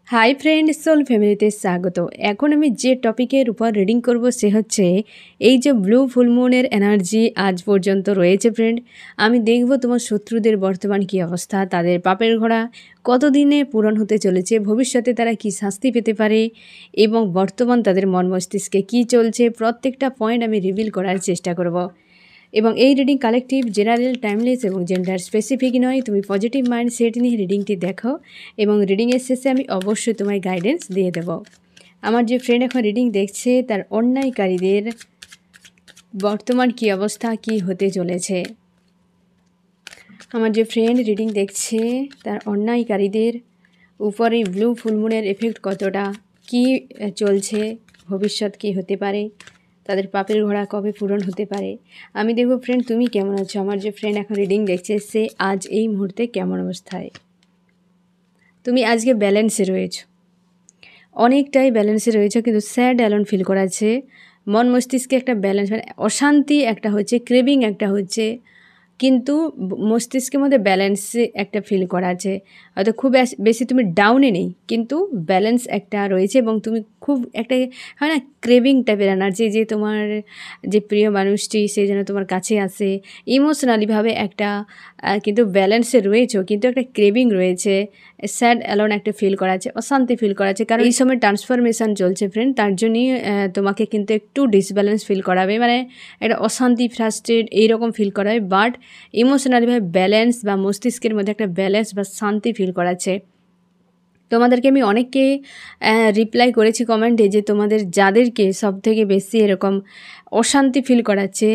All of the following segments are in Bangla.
হাই ফ্রেন্ড, সোল ফ্যামিলিতে স্বাগত। এখন আমি যে টপিকের উপর রিডিং করব সে হচ্ছে এই যে ব্লু ফুলমুনের এনার্জি আজ পর্যন্ত রয়েছে ফ্রেন্ড। আমি দেখব তোমার শত্রুদের বর্তমান কী অবস্থা, তাদের পাপের ঘোড়া কতদিনে পূরণ হতে চলেছে, ভবিষ্যতে তারা কি শাস্তি পেতে পারে এবং বর্তমান তাদের মন মস্তিষ্কে কী চলছে, প্রত্যেকটা পয়েন্ট আমি রিভিল করার চেষ্টা করব। এবং এই রিডিং কালেকটিভ, জেনারেল, টাইমলেস এবং জেন্ডার স্পেসিফিক নয়। তুমি পজিটিভ মাইন্ড সেট নিয়ে রিডিংটি দেখো এবং রিডিংয়ের শেষে আমি অবশ্যই তোমায় গাইডেন্স দিয়ে দেব। আমার যে ফ্রেন্ড এখন রিডিং দেখছে তার অন্যায়কারীদের বর্তমান কী অবস্থা, কী হতে চলেছে। আমার যে ফ্রেন্ড রিডিং দেখছে তার অন্যায়কারীদের উপরে ব্লু ফুলমুনের এফেক্ট কতটা, কি চলছে, ভবিষ্যৎ কী হতে পারে, তাদের পাপের ঘোড়া কবে পূরণ হতে পারে। আমি দেখব ফ্রেন্ড তুমি কেমন আছো। আমার যে ফ্রেন্ড এখন রিডিং দেখছে সে আজ এই মুহূর্তে কেমন অবস্থায়। তুমি আজকে ব্যালেন্সে রয়েছো, অনেকটাই ব্যালেন্সে রয়েছো, কিন্তু স্যাড অ্যালোন ফিল করাচ্ছে। মন মস্তিষ্কে একটা ব্যালেন্স, মানে অশান্তি একটা হচ্ছে, ক্রেভিং একটা হচ্ছে, কিন্তু মস্তিষ্কের মধ্যে ব্যালেন্সে একটা ফিল করা আছে। হয়তো খুব বেশি তুমি ডাউনে নেই, কিন্তু ব্যালেন্স একটা রয়েছে এবং তুমি খুব একটা হয় না ক্রেভিং টাইপের এনার্জি, যে তোমার যে প্রিয় মানুষটি সে যেন তোমার কাছে আসে, ইমোশনালিভাবে একটা কিন্তু ব্যালেন্সে রয়েছো, কিন্তু একটা ক্রেভিং রয়েছে, স্যাড অ্যালোন একটা ফিল করা আছে, অশান্তি ফিল করা আছে। কারণ এই সময় ট্রান্সফরমেশান চলছে ফ্রেন্ড, তার জন্যই তোমাকে কিন্তু একটু ডিসব্যালেন্স ফিল করাবে, মানে একটা অশান্তি, ফ্রাস্ট্রেট এইরকম ফিল করাবে। বাট ইমোশনালিভাবে ব্যালেন্স বা মস্তিষ্কের মধ্যে একটা ব্যালেন্স বা শান্তি ফিল করাচ্ছে। তোমাদেরকে আমি অনেককে রিপ্লাই করেছি কমেন্টে যে তোমাদের যাদেরকে সবথেকে বেশি এরকম অশান্তি ফিল করাচ্ছে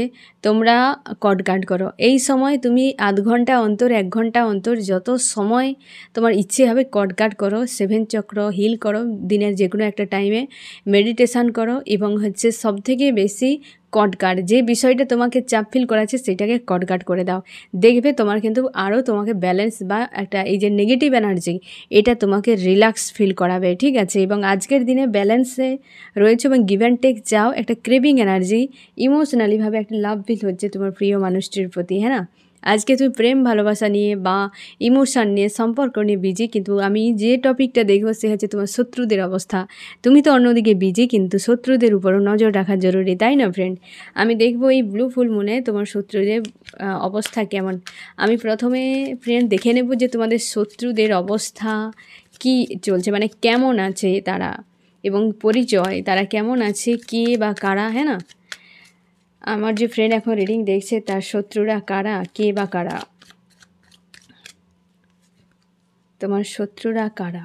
তোমরা কট গার্ড করো। এই সময় তুমি আধ ঘন্টা অন্তর, 1 ঘন্টা অন্তর, যত সময় তোমার ইচ্ছে হবে কট গার্ড করো, 7 চক্র হিল করো, দিনের যে কোনো একটা টাইমে মেডিটেশান করো এবং হচ্ছে সবথেকে বেশি কট গার্ড, যে বিষয়টা তোমাকে চাপ ফিল করাচ্ছে সেটাকে কট গার্ড করে দাও। দেখবে তোমার কিন্তু আরও তোমাকে ব্যালেন্স বা একটা এই যে নেগেটিভ এনার্জি এটা তোমাকে রিল্যাক্স ফিল করাবে, ঠিক আছে। এবং আজকের দিনে ব্যালেন্সে রয়েছে এবং গিভ অ্যান্ড টেক যাও, একটা ক্রেভিং এনার্জি, ইমোশনালিভাবে একটা লাভ ফিল হচ্ছে তোমার প্রিয় মানুষটির প্রতি, হ্যাঁ না। আজকে তুমি প্রেম ভালোবাসা নিয়ে বা ইমোশান নিয়ে, সম্পর্ক নিয়ে বিজি, কিন্তু আমি যে টপিকটা দেখবো সে হচ্ছে তোমার শত্রুদের অবস্থা। তুমি তো অন্যদিকে বিজি, কিন্তু শত্রুদের উপরও নজর রাখা জরুরি, তাই না ফ্রেন্ড। আমি দেখবো এই ব্লু ফুল মুনে তোমার শত্রুদের অবস্থা কেমন। আমি প্রথমে ফ্রেন্ড দেখে নেব যে তোমাদের শত্রুদের অবস্থা কি চলছে, মানে কেমন আছে তারা এবং পরিচয়, তারা কেমন আছে, কে বা কারা, হ্যাঁ না। আমার যে ফ্রেন্ড এখন রিডিং দেখছে তার শত্রুরা কারা, কে বা কারা, তোমার শত্রুরা কারা।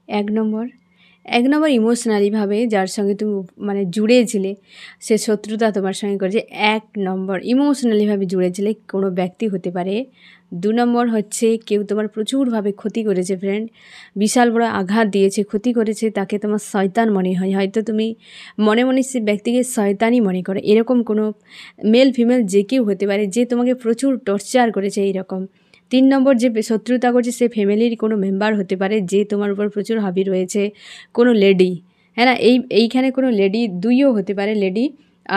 এক নম্বর ইমোশনালিভাবে যার সঙ্গে তুমি মানে জুড়েছিলে, সে শত্রুতা তোমার সঙ্গে করেছে। 1 নম্বর ইমোশনালিভাবে জুড়েছিলে, কোনো ব্যক্তি হতে পারে। 2 নম্বর হচ্ছে কেউ তোমার প্রচুরভাবে ক্ষতি করেছে ফ্রেন্ড, বিশাল বড় আঘাত দিয়েছে, ক্ষতি করেছে, তাকে তোমার শয়তান মনে হয়। হয়তো তুমি মনে মনে সে ব্যক্তিকে শয়তানই মনে করো। এরকম কোনো মেল ফিমেল যে কেউ হতে পারে, যে তোমাকে প্রচুর টর্চার করেছে এইরকম। 3 নম্বর যে শত্রুতা করছে সে ফ্যামিলির কোনো মেম্বার হতে পারে, যে তোমার উপর প্রচুর হাবি রয়েছে, কোনো লেডি, হ্যাঁ না। এইখানে কোনো লেডি, দুইও হতে পারে লেডি।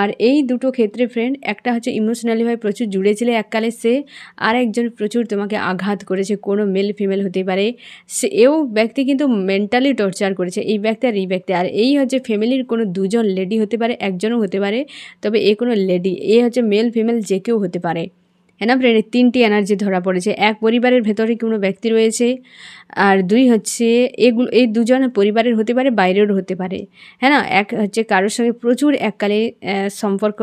আর এই দুটো ক্ষেত্রে ফ্রেন্ড, একটা হচ্ছে ইমোশনালিভাবে প্রচুর জুড়েছিলে এককালে, সে আর একজন প্রচুর তোমাকে আঘাত করেছে, কোনো মেল ফিমেল হতে পারে। সে এও ব্যক্তি কিন্তু মেন্টালি টর্চার করেছে, এই ব্যক্তি আর এই ব্যক্তি। আর এই হচ্ছে ফ্যামিলির কোনো দুজন লেডি হতে পারে, একজনও হতে পারে, তবে এ কোনো লেডি, এ হচ্ছে মেল ফিমেল যে কেউ হতে পারে, হ্যাঁ না ফ্রেন্ড। 3টি এনার্জি ধরা পড়েছে। এক, পরিবারের ভেতরে কোনো ব্যক্তি রয়েছে। আর 2 হচ্ছে এই দুজন পরিবারের হতে পারে, বাইরেরও হতে পারে, হ্যাঁ না। এক হচ্ছে কারোর সঙ্গে প্রচুর এককালে সম্পর্ক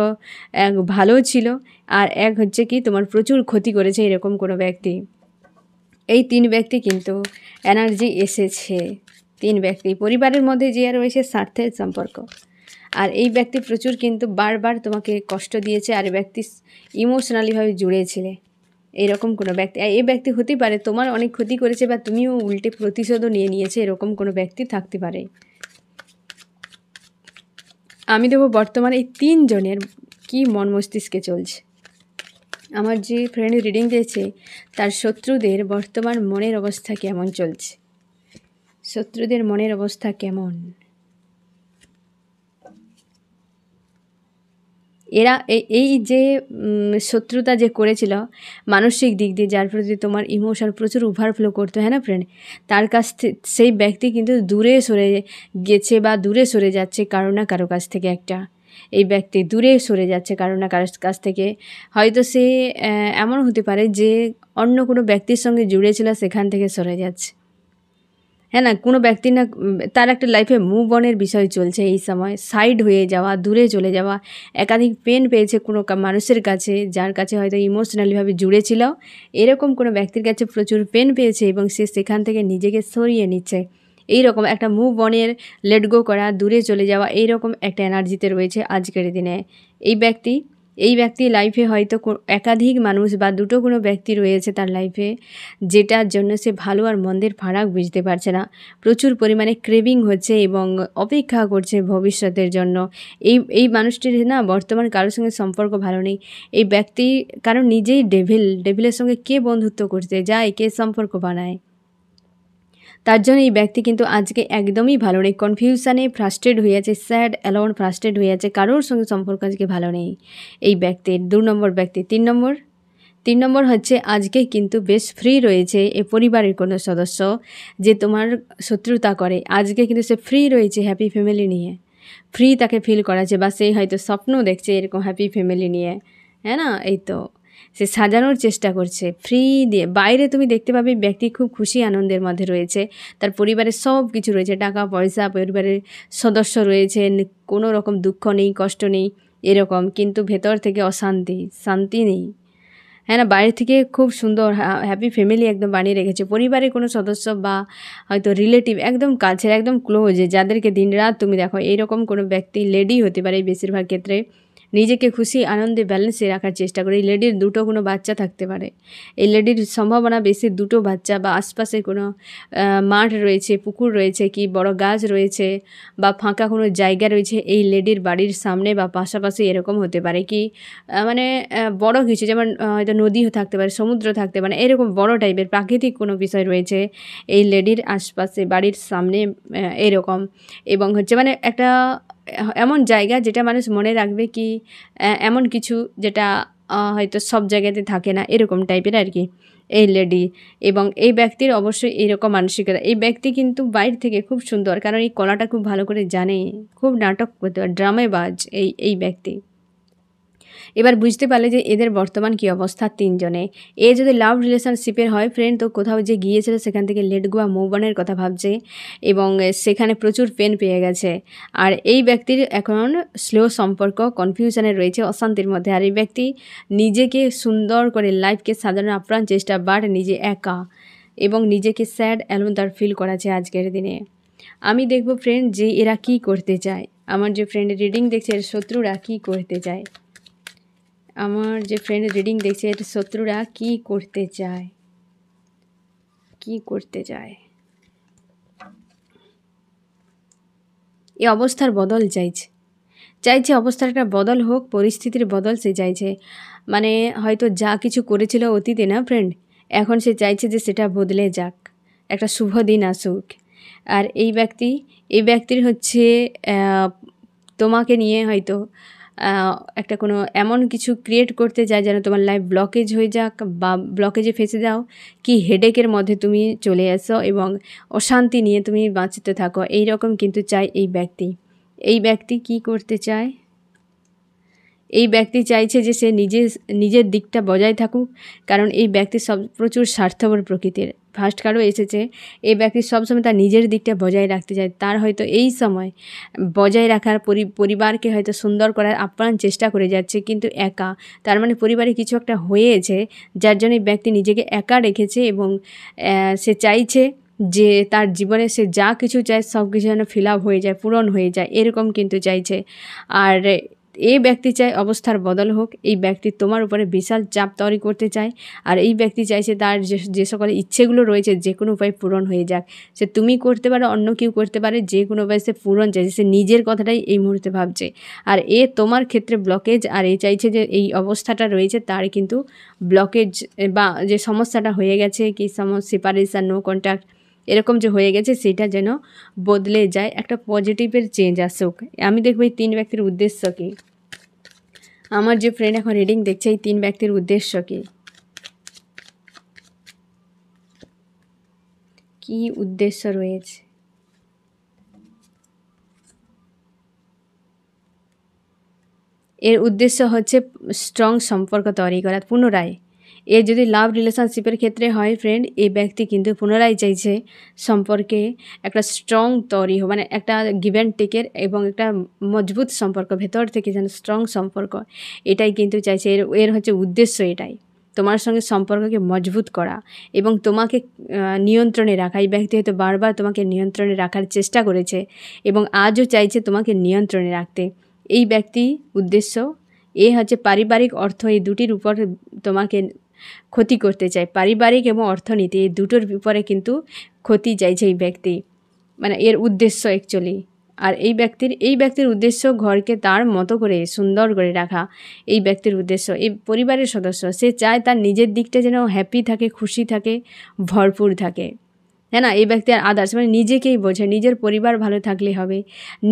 ভালো ছিল, আর এক হচ্ছে কি তোমার প্রচুর ক্ষতি করেছে এরকম কোনো ব্যক্তি। এই 3 ব্যক্তি কিন্তু এনার্জি এসেছে। 3 ব্যক্তি পরিবারের মধ্যে যে রয়েছে স্বার্থের সম্পর্ক, আর এই ব্যক্তি প্রচুর কিন্তু বারবার তোমাকে কষ্ট দিয়েছে, আর এই ব্যক্তি ইমোশনালিভাবে জুড়েছিলে এরকম কোনো ব্যক্তি। এই ব্যক্তি হতে পারে তোমার অনেক ক্ষতি করেছে বা তুমিও উল্টে প্রতিশোধও নিয়ে নিয়েছে, এরকম কোনো ব্যক্তি থাকতে পারে। আমি দেবো বর্তমানে এই 3 জনের কি মন মস্তিষ্কে চলছে। আমার যে ফ্রেন্ড রিডিং দিয়েছে তার শত্রুদের বর্তমান মনের অবস্থা কেমন চলছে, শত্রুদের মনের অবস্থা কেমন। এরা এই যে শত্রুতা যে করেছিল মানসিক দিক দিয়ে, যার প্রতি তোমার ইমোশন প্রচুর ওভারফ্লো করতে হয় না ফ্রেন্ড, তার কাছ থেকে সেই ব্যক্তি কিন্তু দূরে সরে গেছে বা দূরে সরে যাচ্ছে কারো না কারো কাছ থেকে। একটা এই ব্যক্তি দূরে সরে যাচ্ছে কারো না কারোর কাছ থেকে। হয়তো সে এমন হতে পারে যে অন্য কোনো ব্যক্তির সঙ্গে জুড়ে ছিল, সেখান থেকে সরে যাচ্ছে। হ্যাঁ না, কোনো ব্যক্তি না তার একটা লাইফে মুভ অনের বিষয় চলছে এই সময়, সাইড হয়ে যাওয়া, দূরে চলে যাওয়া, একাধিক পেন পেয়েছে কোনো মানুষের কাছে যার কাছে হয়তো ইমোশনালিভাবে জুড়ে ছিল, এরকম কোনো ব্যক্তির কাছে প্রচুর পেন পেয়েছে এবং সে সেখান থেকে নিজেকে সরিয়ে নিচ্ছে। এই রকম একটা মুভ অনের, লেট গো করা, দূরে চলে যাওয়া, এই রকম একটা এনার্জিতে রয়েছে আজকের দিনে এই ব্যক্তি লাইফে হয়তো একাধিক মানুষ বা দুটো কোনো ব্যক্তি রয়েছে তার লাইফে, যেটার জন্য সে ভালো আর মন্দের ফারাক বুঝতে পারছে না। প্রচুর পরিমাণে ক্রেভিং হচ্ছে এবং অপেক্ষা করছে ভবিষ্যতের জন্য। এই মানুষটির না বর্তমান কারোর সঙ্গে সম্পর্ক ভালো নেই। এই ব্যক্তি কারণ নিজেই ডেভিলের সঙ্গে কে বন্ধুত্ব করতে যায়, কে সম্পর্ক বানায়, তার জন্য এই ব্যক্তি কিন্তু আজকে একদমই ভালো নেই। কনফিউশনে ফ্রাস্ট্রেট হয়ে আছে, স্যাড অ্যালোন ফ্রাস্ট্রেট হয়ে আছে, কারোর সঙ্গে সম্পর্ক আজকে ভালো নেই এই ব্যক্তির। 2 নম্বর ব্যক্তি। 3 নম্বর হচ্ছে আজকে কিন্তু বেশ ফ্রি রয়েছে এ পরিবারের কোনো সদস্য যে তোমার শত্রুতা করে, আজকে কিন্তু সে ফ্রি রয়েছে হ্যাপি ফ্যামিলি নিয়ে। ফ্রি তাকে ফিল করাচ্ছে বা সে হয়তো স্বপ্ন দেখছে এরকম হ্যাপি ফ্যামিলি নিয়ে, হ্যাঁ না, এই তো সে সাজানোর চেষ্টা করছে ফ্রি দিয়ে। বাইরে তুমি দেখতে পাবে ব্যক্তি খুব খুশি আনন্দের মধ্যে রয়েছে, তার পরিবারের সব কিছু রয়েছে, টাকা পয়সা, পরিবারের সদস্য রয়েছেন, কোনো রকম দুঃখ নেই, কষ্ট নেই এরকম, কিন্তু ভেতর থেকে শান্তি নেই। হ্যাঁ না, বাইরে থেকে খুব সুন্দর হ্যাপি ফ্যামিলি একদম বানিয়ে রেখেছে। পরিবারের কোনো সদস্য বা হয়তো রিলেটিভ একদম কাছের, একদম ক্লোজ, যাদেরকে দিনরাত তুমি দেখো, এইরকম কোনো ব্যক্তি, লেডি হতে পারে বেশিরভাগ ক্ষেত্রে, নিজেকে খুশি আনন্দে ব্যালেন্সে রাখার চেষ্টা করে। এই লেডির দুটো কোনো বাচ্চা থাকতে পারে, এই লেডির সম্ভাবনা বেশি দুটো বাচ্চা, বা আশপাশে কোনো মাঠ রয়েছে, পুকুর রয়েছে, কি বড় গাছ রয়েছে, বা ফাঁকা কোনো জায়গা রয়েছে এই লেডির বাড়ির সামনে বা পাশাপাশি, এরকম হতে পারে কি মানে বড় কিছু, যেমন হয়তো নদীও থাকতে পারে, সমুদ্র থাকতে পারে, এরকম বড় টাইপের প্রাকৃতিক কোনো বিষয় রয়েছে এই লেডির আশপাশে, বাড়ির সামনে এরকম। এবং হচ্ছে মানে একটা এমন জায়গা যেটা মানুষ মনে রাখবে কি এমন কিছু যেটা হয়তো সব জায়গাতে থাকে না, এরকম টাইপের আর কি এই লেডি। এবং এই ব্যক্তির অবশ্যই এইরকম মানসিকতা। এই ব্যক্তি কিন্তু বাইরে থেকে খুব সুন্দর, কারণ এই কলাটা খুব ভালো করে জানে, খুব নাটক করতে পারে, ড্রামাবাজ এই ব্যক্তি। এবার বুঝতে পারলে যে এদের বর্তমান কী অবস্থা তিনজনে। এ যদি লাভ রিলেশনশিপের হয় ফ্রেন্ড, তো কোথাও যে গিয়েছিল সেখান থেকে লেট গো বা মুভ অনের কথা ভাবছে এবং সেখানে প্রচুর পেন পেয়ে গেছে। আর এই ব্যক্তির এখন স্লো সম্পর্ক, কনফিউশনে রয়েছে, অশান্তির মধ্যে। আর এই ব্যক্তি নিজেকে সুন্দর করে লাইফকে সাজানোর আপ্রাণ চেষ্টা, বাট নিজে একা এবং নিজেকে স্যাড অ্যালোন তার ফিল করাছে আজকের দিনে। আমি দেখব ফ্রেন্ড যে এরা কি করতে চায়, আমার যে ফ্রেন্ড রিডিং দেখছে এর শত্রুরা কী করতে চায়, আমার যে ফ্রেন্ড রিডিং দেখছে এর শত্রুরা কি করতে চায়, এই অবস্থার বদল চাইছে অবস্থার একটা বদল হোক, পরিস্থিতির বদল সে চাইছে। মানে হয়তো যা কিছু করেছিল অতীতে না ফ্রেন্ড, এখন সে চাইছে যে সেটা বদলে যাক, একটা শুভ দিন আসুক। আর এই ব্যক্তির হচ্ছে তোমাকে নিয়ে হয়তো একটা কোনো এমন কিছু ক্রিয়েট করতে চায় যেন তোমার লাইফ ব্লকেজ হয়ে যাক, বা ব্লকেজে ফেসে যাও, কি হেডেকের মধ্যে তুমি চলে আসো এবং অশান্তি নিয়ে তুমি বাঁচতে থাকো, এই রকম কিন্তু চায় এই ব্যক্তি কি করতে চায়, এই ব্যক্তি চাইছে যে সে নিজের দিকটা বজায় থাকুক, কারণ এই ব্যক্তি প্রচুর স্বার্থপর প্রকৃতির। ফার্স্ট কার্ডও এসেছে, এই ব্যক্তি সবসময় তার নিজের দিকটা বজায় রাখতে চায়। তার হয়তো এই সময় বজায় রাখার পরিবারকে হয়তো সুন্দর করার আপ্রাণ চেষ্টা করে যাচ্ছে, কিন্তু একা। তার মানে পরিবারে কিছু একটা হয়েছে যার জন্য এই ব্যক্তি নিজেকে একা রেখেছে এবং সে চাইছে যে তার জীবনে সে যা কিছু চায় সব কিছু যেন ফিল আপ হয়ে যায়, পূরণ হয়ে যায়, এরকম কিন্তু চাইছে। আর এই ব্যক্তি চায় অবস্থার বদল হোক, এই ব্যক্তি তোমার উপরে বিশাল চাপ তৈরি করতে চায়। আর এই ব্যক্তি চাইছে তার যে সকল ইচ্ছেগুলো রয়েছে যে কোনো উপায়ে পূরণ হয়ে যাক, সে তুমি করতে পারো, অন্য কেউ করতে পারে, যে কোনো উপায়ে সে পূরণ চাইছে, সে নিজের কথাটাই এই মুহূর্তে ভাবছে। আর তোমার ক্ষেত্রে ব্লকেজ, আর চাইছে যে এই অবস্থাটা রয়েছে তার কিন্তু ব্লকেজ বা যে সমস্যাটা হয়ে গেছে, কি সেপারেশন, নো কন্ট্যাক্ট, এরকম যে হয়ে গেছে সেটা যেন বদলে যায়, একটা পজিটিভের চেঞ্জ আসুক। আমি দেখব এই 3 ব্যক্তির উদ্দেশ্য কী। আমার যে ফ্রেন্ড এখন রিডিং দেখছে এই 3 ব্যক্তির উদ্দেশ্য কি উদ্দেশ্য রয়েছে? এর উদ্দেশ্য হচ্ছে স্ট্রং সম্পর্ক তৈরি করা পুনরায়। এর যদি লাভ রিলেশনশিপের ক্ষেত্রে হয় ফ্রেন্ড, এই ব্যক্তি কিন্তু পুনরায় চাইছে সম্পর্কে একটা স্ট্রং তৈরি হোক, মানে একটা গিভ অ্যান্ড টেকের এবং একটা মজবুত সম্পর্ক ভেতর থেকে যেন স্ট্রং সম্পর্ক, এটাই কিন্তু চাইছে। এর হচ্ছে উদ্দেশ্য এটাই, তোমার সঙ্গে সম্পর্ককে মজবুত করা এবং তোমাকে নিয়ন্ত্রণে রাখা। এই ব্যক্তি হয়তো বারবার তোমাকে নিয়ন্ত্রণে রাখার চেষ্টা করেছে এবং আজও চাইছে তোমাকে নিয়ন্ত্রণে রাখতে। এই ব্যক্তি উদ্দেশ্য হচ্ছে পারিবারিক অর্থ, এই দুটির উপর তোমাকে ক্ষতি করতে চায়। পারিবারিক এবং অর্থনীতি এই দুটোর উপরে কিন্তু ক্ষতি চাইছে এই ব্যক্তি, মানে এর উদ্দেশ্য অ্যাকচুয়ালি। আর এই ব্যক্তির উদ্দেশ্য ঘরকে তার মতো করে সুন্দর করে রাখা। এই ব্যক্তির উদ্দেশ্য এই পরিবারের সদস্য, সে চায় তার নিজের দিকটা যেন হ্যাপি থাকে, খুশি থাকে, ভরপুর থাকে, তাই না? এই ব্যক্তি আর আদার্স মানে নিজেকেই বোঝে, নিজের পরিবার ভালো থাকলে হবে,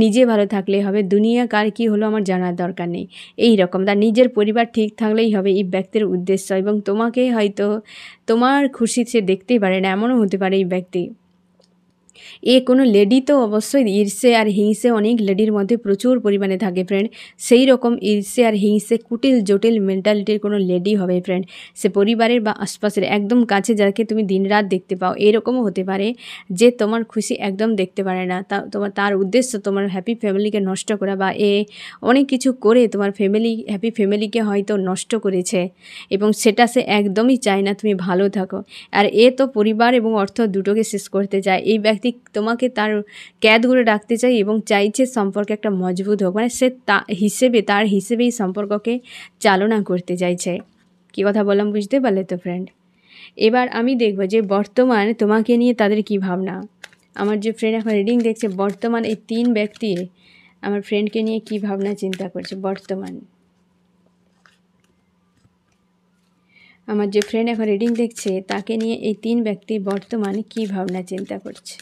নিজে ভালো থাকলে হবে, দুনিয়া কার কী হলো আমার জানার দরকার নেই, এই রকম তার নিজের পরিবার ঠিক থাকলেই হবে এই ব্যক্তির উদ্দেশ্য। এবং তোমাকে হয়তো তোমার খুশি সে দেখতেই পারে না, এমনও হতে পারে এই ব্যক্তি। কোনো লেডি তো অবশ্যই ঈর্ষে আর হিংসে অনেক লেডির মধ্যে প্রচুর পরিমাণে থাকে ফ্রেন্ড। সেই রকম ঈর্ষে আর হিংসে কুটিল জটিল মেন্টালিটির কোনো লেডি হবে ফ্রেন্ড, সে পরিবারের বা আশপাশের একদম কাছে যাকে তুমি দিনরাত দেখতে পাও। এরকমও হতে পারে যে তোমার খুশি একদম দেখতে পারে না, তার উদ্দেশ্য তোমার হ্যাপি ফ্যামিলিকে নষ্ট করা, বা অনেক কিছু করে তোমার হ্যাপি ফ্যামিলিকে হয়তো নষ্ট করেছে এবং সেটা সে একদমই চায় না তুমি ভালো থাকো। আর তো পরিবার এবং অর্থ দুটোকে শেষ করতে চায়। এই ব্যক্তি তোমাকে তার ক্যাদ করে রাখতে চায় এবং চাইছে সম্পর্কে একটা মজবুত হোক, মানে সে তার হিসেবেই সম্পর্ককে চালনা করতে চাইছে। কী কথা বললাম বুঝতে পারলে তো ফ্রেন্ড? এবার আমি দেখব যে বর্তমান তোমাকে নিয়ে তাদের কী ভাবনা। আমার যে ফ্রেন্ড এখন রিডিং দেখছে, বর্তমান এই 3 ব্যক্তি আমার ফ্রেন্ডকে নিয়ে কী ভাবনা চিন্তা করছে বর্তমান। আমার যে ফ্রেন্ড এখন রিডিং দেখছে তাকে নিয়ে এই 3 ব্যক্তি বর্তমানে কী ভাবনা চিন্তা করছে,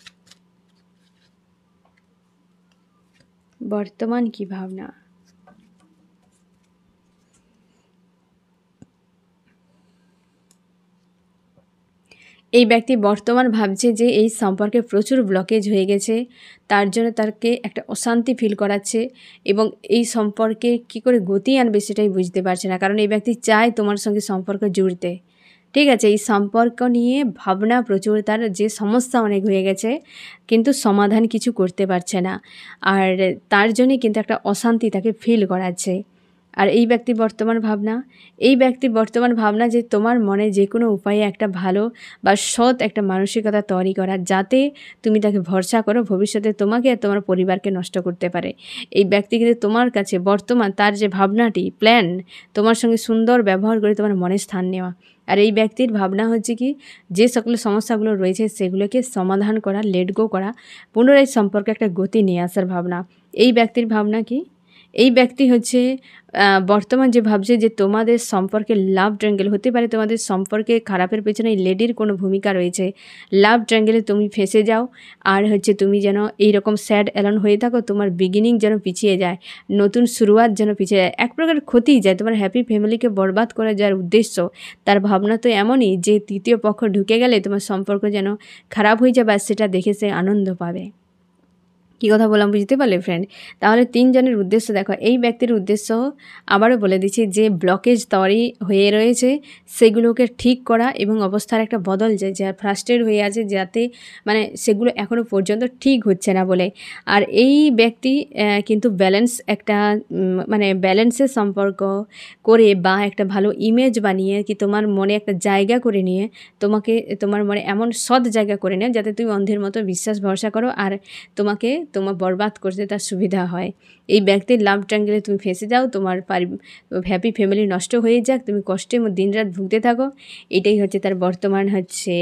বর্তমান কী ভাবনা। এই ব্যক্তি বর্তমান ভাবছে যে এই সম্পর্কে প্রচুর ব্লকেজ হয়ে গেছে, তার জন্য তাকে একটা অশান্তি ফিল করাচ্ছে এবং এই সম্পর্কে কি করে গতি আনবে সেটাই বুঝতে পারছে না। কারণ এই ব্যক্তি চায় তোমার সঙ্গে সম্পর্ক জুড়তে, ঠিক আছে? এই সম্পর্ক নিয়ে ভাবনা প্রচুর, তার যে সমস্যা অনেক হয়ে গেছে কিন্তু সমাধান কিছু করতে পারছে না, আর তার জন্যই কিন্তু একটা অশান্তি তাকে ফিল করাচ্ছে। আর এই ব্যক্তির বর্তমান ভাবনা যে তোমার মনে যে কোনো উপায়ে একটা ভালো বা সৎ একটা মানসিকতা তৈরি করা, যাতে তুমি তাকে ভরসা করো, ভবিষ্যতে তোমাকে আর তোমার পরিবারকে নষ্ট করতে পারে। এই ব্যক্তি কিন্তু তোমার কাছে বর্তমান তার যে ভাবনাটি প্ল্যান, তোমার সঙ্গে সুন্দর ব্যবহার করে তোমার মনে স্থান নেওয়া। আর এই ব্যক্তির ভাবনা হচ্ছে কি, যে সকল সমস্যাগুলো রয়েছে সেগুলোকে সমাধান করা, লেট গো করা, পুনরায় সম্পর্কে একটা গতি নিয়ে আসার ভাবনা। এই ব্যক্তির ভাবনা কি, এই ব্যক্তি হচ্ছে বর্তমান যে ভাবছে যে তোমাদের সম্পর্কে লাভ ট্রায়াঙ্গেল হতে পারে, তোমাদের সম্পর্কে খারাপের পেছনে এই লেডির কোনো ভূমিকা রয়েছে। লাভ ট্রায়াঙ্গেলে তুমি ফেঁসে যাও আর হচ্ছে তুমি যেন এইরকম স্যাড অ্যালোন হয়ে থাকো, তোমার বিগিনিং যেন পিছিয়ে যায়, নতুন শুরুয়াত যেন পিছিয়ে যায়, এক প্রকার ক্ষতিই যায়, তোমার হ্যাপি ফ্যামিলিকে বরবাদ করা যার উদ্দেশ্য, তার ভাবনা তো এমনই যে তৃতীয় পক্ষ ঢুকে গেলে তোমার সম্পর্ক যেন খারাপ হয়ে যাবে, আর সেটা দেখে সে আনন্দ পাবে। কী কথা বললাম বুঝতে পারলে ফ্রেন্ড? তাহলে 3 জনের উদ্দেশ্য দেখো। এই ব্যক্তির উদ্দেশ্য আবারও বলে দিচ্ছি, যে ব্লকেজ তৈরি হয়ে রয়েছে সেগুলোকে ঠিক করা এবং অবস্থার একটা বদল, যা ফ্রাস্ট্রেট হয়ে আছে যাতে মানে সেগুলো এখনও পর্যন্ত ঠিক হচ্ছে না বলে। আর এই ব্যক্তি কিন্তু মানে ব্যালেন্সের সম্পর্ক করে বা একটা ভালো ইমেজ বানিয়ে কি তোমার মনে একটা জায়গা করে নিয়ে তোমার মনে এমন সৎ জায়গা করে নেয় যাতে তুমি অন্ধের মতো বিশ্বাস ভরসা করো আর তোমার বরবাদ করতে তার সুবিধা হয়। এই ব্যক্তির লাভ ট্রায়াঙ্গেলে তুমি ফেঁসে যাও, তোমার হ্যাপি ফ্যামিলি নষ্ট হয়ে যাক, তুমি কষ্টে দিনরাত ভুগতে থাকো, এটাই হচ্ছে তার বর্তমান হচ্ছে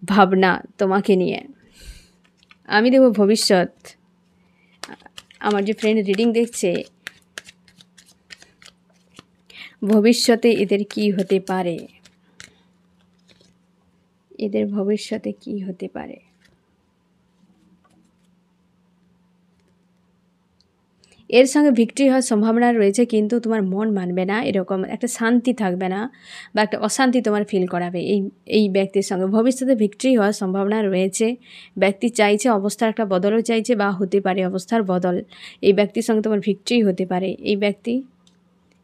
ভাবনা তোমাকে নিয়ে। আমি দেখব ভবিষ্যৎ। আমার যে ফ্রেন্ড রিডিং দেখছে, ভবিষ্যতে এদের কি হতে পারে, এদের ভবিষ্যতে কি হতে পারে। এর সঙ্গে ভিক্টরি হওয়ার সম্ভাবনা রয়েছে, কিন্তু তোমার মন মানবে না, এরকম একটা শান্তি থাকবে না বা একটা অশান্তি তোমার ফিল করাবে এই ব্যক্তির সঙ্গে। ভবিষ্যতে ভিক্টরি হওয়ার সম্ভাবনা রয়েছে। ব্যক্তি চাইছে, অবস্থার একটা বদলও চাইছে, বা হতে পারে অবস্থার বদল। এই ব্যক্তির সঙ্গে তোমার ভিক্টরি হতে পারে।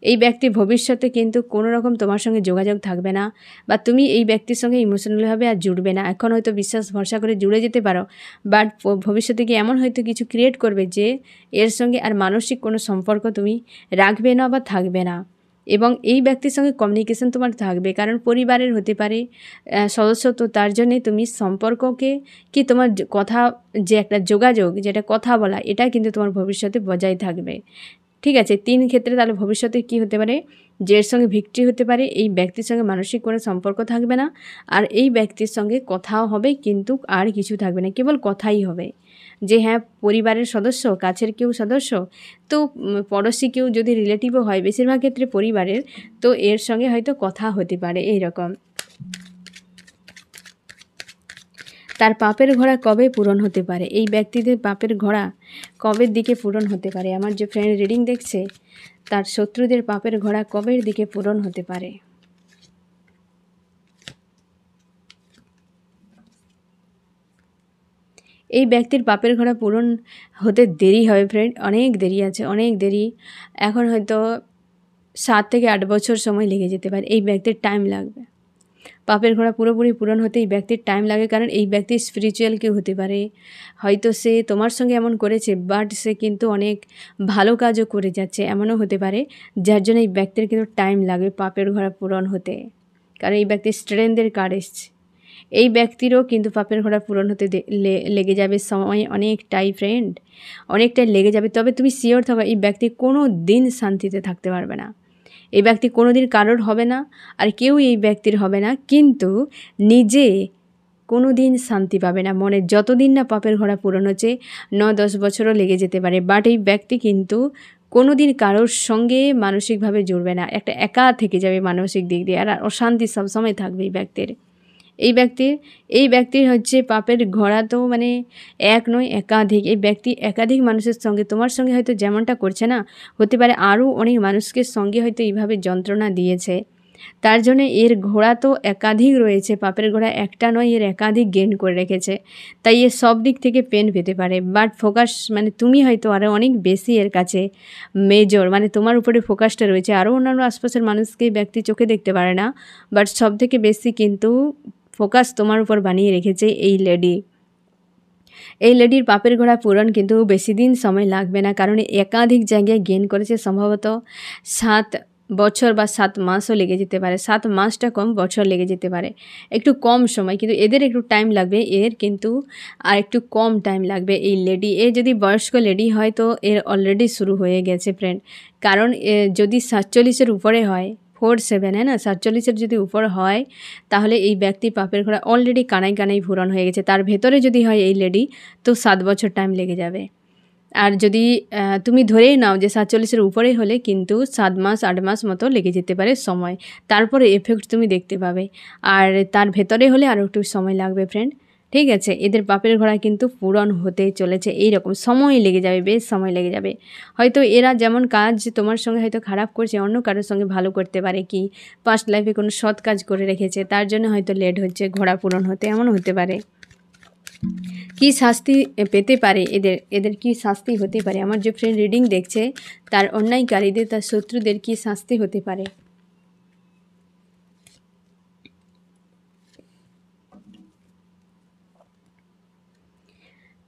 এই ব্যক্তি ভবিষ্যতে কিন্তু কোনো রকম তোমার সঙ্গে যোগাযোগ থাকবে না, বা তুমি এই ব্যক্তির সঙ্গে ইমোশনালভাবে আর জুড়বে না। এখন হয়তো বিশ্বাস ভরসা করে জুড়ে যেতে পারো, বাট ভবিষ্যতে গিয়ে এমন হয়তো কিছু ক্রিয়েট করবে যে এর সঙ্গে আর মানসিক কোনো সম্পর্ক তুমি রাখবে না বা থাকবে না। এবং এই ব্যক্তির সঙ্গে কমিউনিকেশন তোমার থাকবে, কারণ পরিবারের হতে পারে সদস্য, তো তার জন্যে তুমি সম্পর্ককে কি তোমার কথা, যে একটা যোগাযোগ, যেটা কথা বলা, এটা কিন্তু তোমার ভবিষ্যতে বজায় থাকবে। ঠিক আছে, 3 ক্ষেত্রে তাহলে ভবিষ্যতে কি হতে পারে, যে এর সঙ্গে ভিক্টরি হতে পারে, এই ব্যক্তির সঙ্গে মানসিক কোনো সম্পর্ক থাকবে না, আর এই ব্যক্তির সঙ্গে কথাও হবে, কিন্তু আর কিছু থাকবে না, কেবল কথাই হবে। যে হ্যাঁ, পরিবারের সদস্য, কাছের কেউ সদস্য, তো পড়োশি কেউ যদি রিলেটিভও হয়, বেশিরভাগ ক্ষেত্রে পরিবারের, তো এর সঙ্গে হয়তো কথা হতে পারে এইরকম। তার পাপের ঘোড়া কবে পূরণ হতে পারে, এই ব্যক্তিদের পাপের ঘোড়া কবের দিকে পূরণ হতে পারে? আমার যে ফ্রেন্ড রিডিং দেখছে, তার শত্রুদের পাপের ঘোড়া কবের দিকে পূরণ হতে পারে? এই ব্যক্তির পাপের ঘোড়া পূরণ হতে দেরি হবে ফ্রেন্ড, অনেক দেরি আছে, অনেক দেরি। এখন হয়তো 7 থেকে 8 বছর সময় লেগে যেতে পারে, এই ব্যক্তির টাইম লাগবে। পাপের ঘোড়া পুরোপুরি পূরণ হতে এই ব্যক্তির টাইম লাগে, কারণ এই ব্যক্তি স্পিরিচুয়াল কেউ হতে পারে। হয়তো সে তোমার সঙ্গে এমন করেছে, বাট সে কিন্তু অনেক ভালো কাজও করে যাচ্ছে, এমনও হতে পারে, যার জন্য এই ব্যক্তির কিন্তু টাইম লাগবে পাপের ঘোড়া পূরণ হতে, কারণ এই ব্যক্তির স্ট্রেংথের কার্ড এসছে। এই ব্যক্তিরও কিন্তু পাপের ঘোড়া পূরণ হতে লেগে যাবে সময় অনেকটাই ফ্রেন্ড, অনেকটাই লেগে যাবে। তবে তুমি শিওর থাকো, এই ব্যক্তি কোনো দিন শান্তিতে থাকতে পারবে না। এই ব্যক্তি কোনো দিন কারোর হবে না, আর কেউ এই ব্যক্তির হবে না, কিন্তু নিজে কোনো দিন শান্তি পাবে না মনে, যতদিন না পাপের ঘোড়া পূরণ হচ্ছে। 9-10 বছরও লেগে যেতে পারে, বাট এই ব্যক্তি কিন্তু কোনো দিন কারোর সঙ্গে মানসিকভাবে জুড়বে না, একটা একা থেকে যাবে মানসিক দিক দিয়ে, আর অশান্তি সবসময় থাকবে এই ব্যক্তির। এই ব্যক্তির হচ্ছে পাপের ঘোড়া, তো মানে এক নয়, একাধিক। এই ব্যক্তি একাধিক মানুষের সঙ্গে, তোমার সঙ্গে হয়তো যেমনটা করছে না, হতে পারে আরও অনেক মানুষকে সঙ্গে হয়তো এইভাবে যন্ত্রণা দিয়েছে, তার জন্য এর ঘোড়া তো একাধিক রয়েছে, পাপের ঘোড়া একটা নয়, এর একাধিক গেইন করে রেখেছে, তাই এ সব দিক থেকে পেন পেতে পারে। বাট ফোকাস মানে তুমি হয়তো আরও অনেক বেশি এর কাছে মেজর, মানে তোমার উপরে ফোকাসটা রয়েছে। আরও অন্যান্য আশপাশের মানুষকে ব্যক্তি চোখে দেখতে পারে না, বাট সব থেকে বেশি কিন্তু ফোকাস তোমার উপর বানিয়ে রেখেছে এই লেডি। এই লেডির পাপের ঘোড়া পূরণ কিন্তু বেশি দিন সময় লাগবে না, কারণ একাধিক জায়গায় গেইন করেছে, সম্ভবত 7 বছর বা 7 মাসও লেগে যেতে পারে, 7 মাসটা কম, বছর লেগে যেতে পারে, একটু কম সময়, কিন্তু এদের একটু টাইম লাগবে, এর কিন্তু আর একটু কম টাইম লাগবে। এই লেডি, এ যদি বয়স্ক লেডি হয় তো এর অলরেডি শুরু হয়ে গেছে ফ্রেন্ড, কারণ যদি 47-এর উপরে হয়, 47 হ্যাঁ না, 47-এর যদি উপর হয়, তাহলে এই ব্যক্তি পাপের ঘোড়া অলরেডি কানাই কানাই পূরণ হয়ে গেছে। তার ভেতরে যদি হয় এই লেডি, তো 7 বছর টাইম লেগে যাবে। আর যদি তুমি ধরেই নাও যে 47-এর উপরে হলে কিন্তু 7 মাস 8 মাস মতো লেগে যেতে পারে সময়, তারপরে এফেক্ট তুমি দেখতে পাবে। আর তার ভেতরে হলে আরও একটু সময় লাগবে ফ্রেন্ড, ঠিক আছে। এদের পাপের ঘোড়া কিন্তু পূরণ হতে চলেছে, এইরকম সময় লেগে যাবে, বেশ সময় লেগে যাবে। হয়তো এরা যেমন কাজ তোমার সঙ্গে হয়তো খারাপ করছে, অন্য কারোর সঙ্গে ভালো করতে পারে, কি পাস্ট লাইফে কোনো সৎ কাজ করে রেখেছে, তার জন্য হয়তো লেট হচ্ছে ঘোড়া পূরণ হতে, এমন হতে পারে। কি শাস্তি পেতে পারে এদের কি শাস্তি হতে পারে? আমার যে ফ্রেন্ড রিডিং দেখছে, তার অন্যায়কারীদের, তার শত্রুদের কি শাস্তি হতে পারে?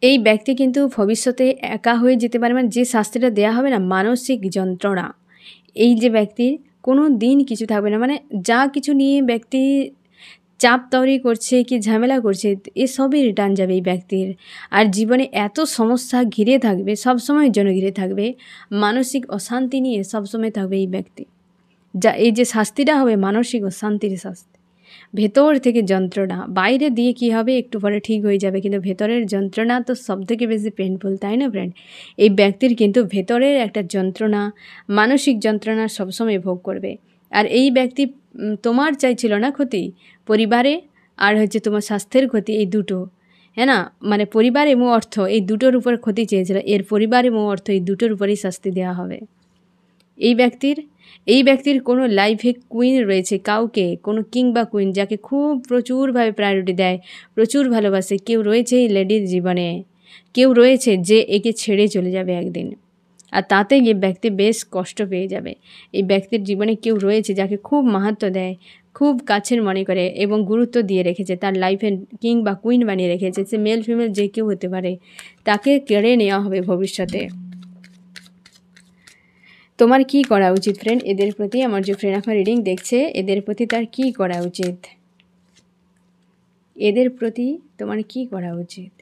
এই ব্যক্তি কিন্তু ভবিষ্যতে একা হয়ে যেতে পারে, মানে যে শাস্তিটা দেওয়া হবে না, মানসিক যন্ত্রণা, এই যে ব্যক্তির কোনো দিন কিছু থাকবে না, মানে যা কিছু নিয়ে ব্যক্তি চাপ তৈরি করছে কি ঝামেলা করছে, এসবই রিটার্ন যাবে এই ব্যক্তির। আর জীবনে এত সমস্যা ঘিরে থাকবে, সবসময়ের জন্য ঘিরে থাকবে, মানসিক অশান্তি নিয়ে সবসময় থাকবে এই ব্যক্তি। যা এই যে শাস্তিটা হবে, মানসিক অশান্তির শাস্তি, ভেতর থেকে যন্ত্রণা, বাইরে দিয়ে কি হবে একটু পরে ঠিক হয়ে যাবে, কিন্তু ভেতরের যন্ত্রণা তো সবথেকে বেশি পেনফুল, তাই না ফ্রেন্ড? এই ব্যক্তির কিন্তু ভেতরের একটা যন্ত্রণা, মানসিক যন্ত্রণা সবসময় ভোগ করবে। আর এই ব্যক্তি তোমার চাইছিল না ক্ষতি, পরিবারে আর হচ্ছে তোমার স্বাস্থ্যের ক্ষতি, এই দুটো, হ্যাঁ না, মানে পরিবার এবং অর্থ এই দুটোর উপর ক্ষতি চেয়েছিল, এর পরিবার এবং অর্থ এই দুটোর উপরেই শাস্তি দেওয়া হবে। এই ব্যক্তির কোনো লাইফে কুইন রয়েছে, কাউকে কোনো কিং বা কুইন যাকে খুব প্রচুরভাবে প্রায়োরিটি দেয়, প্রচুর ভালোবাসে, কেউ রয়েছে এই লেডির জীবনে, কেউ রয়েছে যে একে ছেড়ে চলে যাবে একদিন, আর তাতে গিয়ে ব্যক্তি বেশ কষ্ট পেয়ে যাবে। এই ব্যক্তির জীবনে কেউ রয়েছে যাকে খুব মাহাত্ম্য দেয়, খুব কাছের মনে করে এবং গুরুত্ব দিয়ে রেখেছে, তার লাইফে কিং বা কুইন বানিয়ে রেখেছে, সে মেল ফিমেল যে কেউ হতে পারে, তাকে কেড়ে নেওয়া হবে ভবিষ্যতে। তোমার কি করা উচিত ফ্রেন্ড এদের প্রতি? আমার যে ফ্রেন্ড এখন রিডিং দেখছে, এদের প্রতি তার কি করা উচিত? এদের প্রতি তোমার কি করা উচিত?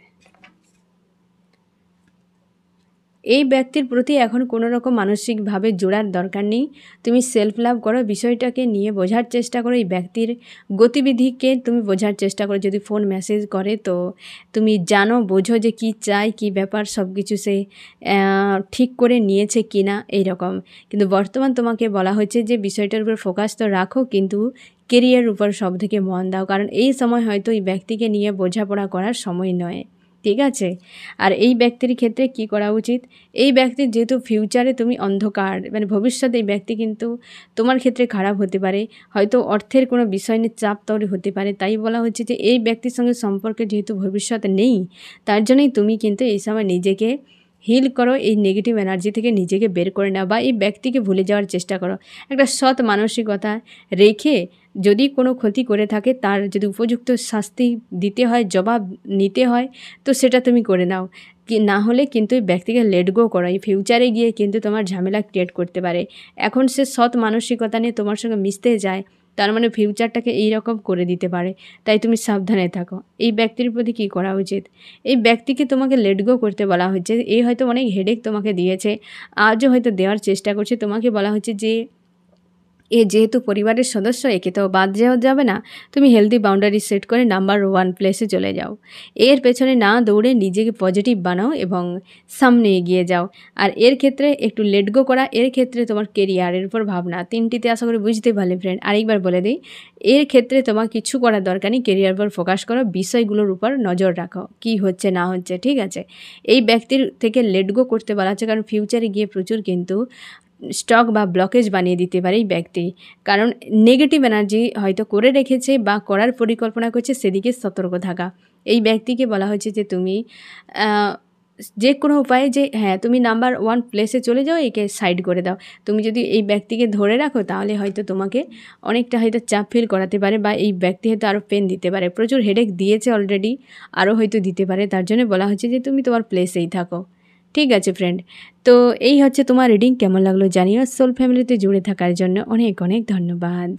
এই ব্যক্তির প্রতি এখন কোনো রকম মানসিকভাবে জোড়ার দরকার নেই। তুমি সেলফ লাভ করো, বিষয়টাকে নিয়ে বোঝার চেষ্টা করো, এই ব্যক্তির গতিবিধিকে তুমি বোঝার চেষ্টা করো। যদি ফোন মেসেজ করে তো তুমি জানো, বোঝো যে কি চাই, কি ব্যাপার, সব কিছু সে ঠিক করে নিয়েছে কি না, এইরকম। কিন্তু বর্তমান তোমাকে বলা হয়েছে যে বিষয়টার উপর ফোকাস তো রাখো, কিন্তু কেরিয়ার উপর সব থেকে মন দাও, কারণ এই সময় হয়তো এই ব্যক্তিকে নিয়ে বোঝাপড়া করার সময় নয়, ঠিক আছে? আর এই ব্যক্তির ক্ষেত্রে কি করা উচিত? এই ব্যক্তির যেহেতু ফিউচারে তুমি অন্ধকার, মানে ভবিষ্যতে এই ব্যক্তি কিন্তু তোমার ক্ষেত্রে খারাপ হতে পারে, হয়তো অর্থের কোনো বিষয় নিয়ে চাপ তৈরি হতে পারে, তাই বলা হচ্ছে যে এই ব্যক্তির সঙ্গে সম্পর্কে যেহেতু ভবিষ্যৎ নেই, তার জন্যই তুমি কিন্তু এই সময় নিজেকে হিল করো, এই নেগেটিভ এনার্জি থেকে নিজেকে বের করে নাও, বা এই ব্যক্তিকে ভুলে যাওয়ার চেষ্টা করো। একটা সৎ মানসিকতা রেখে যদি কোনো ক্ষতি করে থাকে, তার যদি উপযুক্ত শাস্তি দিতে হয়, জবাব নিতে হয়, তো সেটা তুমি করে নাও। কি না হলে কিন্তু এই ব্যক্তিকে লেট গো করো, এই ফিউচারে গিয়ে কিন্তু তোমার ঝামেলা ক্রিয়েট করতে পারে। এখন সে সৎ মানসিকতা নিয়ে তোমার সঙ্গে মিশতে যায়, তার মানে ফিউচারটাকে এইরকম করে দিতে পারে, তাই তুমি সাবধানে থাকো। এই ব্যক্তির প্রতি কী করা উচিত? এই ব্যক্তিকে তোমাকে লেট গো করতে বলা হচ্ছে। এই হয়তো অনেক হেডেক তোমাকে দিয়েছে, আজও হয়তো দেওয়ার চেষ্টা করছে। তোমাকে বলা হচ্ছে যে এ যেহেতু পরিবারের সদস্য, একে তো বাদ যাওয়া যাবে না, তুমি হেলদি বাউন্ডারি সেট করে নাম্বার 1 প্লেসে চলে যাও। এর পেছনে না দৌড়ে নিজেকে পজিটিভ বানাও এবং সামনে এগিয়ে যাও। আর এর ক্ষেত্রে একটু লেট গো করা, এর ক্ষেত্রে তোমার কেরিয়ারের উপর ভাবনা, তিনটিতে আশা করি বুঝতে পারলে ফ্রেন্ড। আরেকবার বলে দিই, এর ক্ষেত্রে তোমার কিছু করার দরকার নেই, কেরিয়ার উপর ফোকাস করো, বিষয়গুলোর উপর নজর রাখো কি হচ্ছে না হচ্ছে, ঠিক আছে? এই ব্যক্তির থেকে লেট গো করতে বলা হচ্ছে, কারণ ফিউচারে গিয়ে প্রচুর কিন্তু স্টক বা ব্লকেজ বানিয়ে দিতে পারে এই ব্যক্তি, কারণ নেগেটিভ এনার্জি হয়তো করে রেখেছে বা করার পরিকল্পনা করছে, সেদিকে সতর্ক থাকা। এই ব্যক্তিকে বলা হয়েছে যে তুমি যে কোনো উপায়ে যে হ্যাঁ তুমি নাম্বার 1 প্লেসে চলে যাও, একে সাইড করে দাও। তুমি যদি এই ব্যক্তিকে ধরে রাখো, তাহলে হয়তো তোমাকে অনেকটা হয়তো চাপ ফিল করাতে পারে, বা এই ব্যক্তি হয়তো আরও পেন দিতে পারে, প্রচুর হেডেক দিয়েছে অলরেডি, আরও হয়তো দিতে পারে। তার জন্য বলা হচ্ছে যে তুমি তোমার প্লেসেই থাকো, ঠিক আছে ফ্রেন্ড? তো এই হচ্ছে তোমার রিডিং। কেমন লাগলো জানিও। সোল ফ্যামিলিতে জুড়ে থাকার জন্য অনেক অনেক ধন্যবাদ।